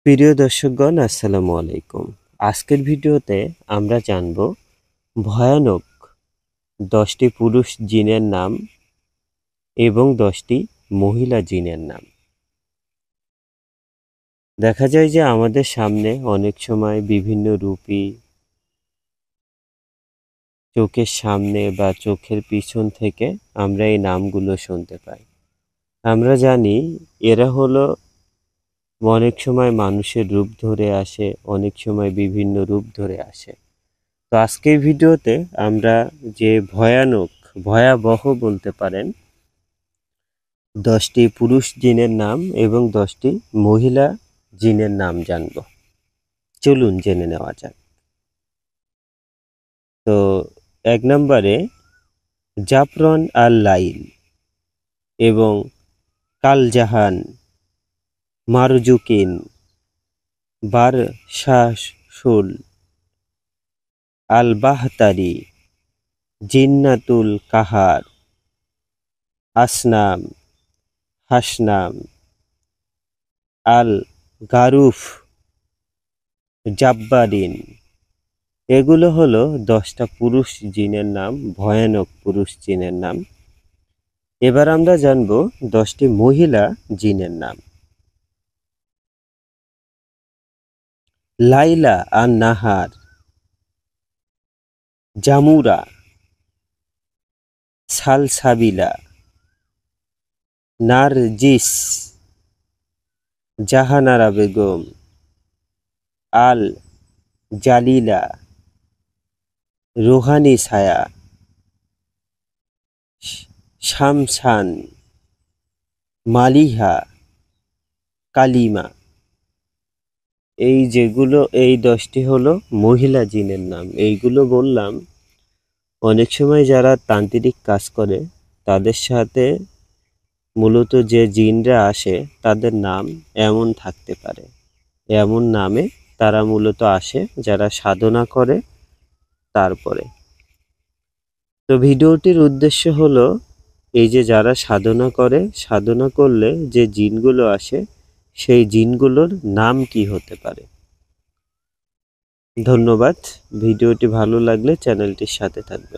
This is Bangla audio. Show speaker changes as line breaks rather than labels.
প্রিয় দর্শকগণ, আসসালামু আলাইকুম। আজকের ভিডিওতে আমরা জানব ভয়ানক 10টি পুরুষ জিনের নাম এবং 10টি মহিলা জিনের নাম। দেখা যায় যে আমাদের সামনে অনেক সময় বিভিন্ন রূপী চোখের সামনে বা চোখের পিছন থেকে আমরা এই নামগুলো শুনতে পাই। আমরা জানি এরা হলো অনেক সময় মানুষের রূপ ধরে আসে, অনেক সময় বিভিন্ন রূপ ধরে আসে। তো আজকের ভিডিওতে আমরা যে ভয়াবহ বলতে পারেন 10টি পুরুষ জিনের নাম এবং 10টি মহিলা জিনের নাম জানব। চলুন জেনে নেওয়া যাক। তো 1 নম্বরে জাফরন আল লাইল এবং কালজাহান, মারজুকিন, বারশাসুল, আল বাহতারি, জিন্নাতুল কাহার, আসনাম, হাসনাম, আল গারুফ, জাব্বারিন। এগুলো হলো 10টা পুরুষ জিনের নাম, ভয়ানক পুরুষ জিনের নাম। এবার আমরা জানব 10টি মহিলা জিনের নাম। লাইলা আর নাহার, জামুরা, সালসাবিলা, নারজিস, জাহানারা বেগম, আল জালিলা, রুহানি ছায়া, শামসান, মালিহা, কালিমা। এই 10টি হলো মহিলা জিনের নাম। এইগুলো বললাম, অনেক সময় যারা তান্ত্রিক কাজ করে তাদের সাথে মূলত যে জিনরা আসে তাদের নাম এমন থাকতে পারে, এমন নামে তারা মূলত আসে যারা সাধনা করে। তারপরে তো ভিডিওটির উদ্দেশ্য হলো এই যে যারা সাধনা করে, সাধনা করলে যে জিনগুলো আসে সেই জিনগুলোর নাম কি হতে পারে। ধন্যবাদ। ভিডিওটি ভালো লাগলে চ্যানেলটির সাথে থাকবেন।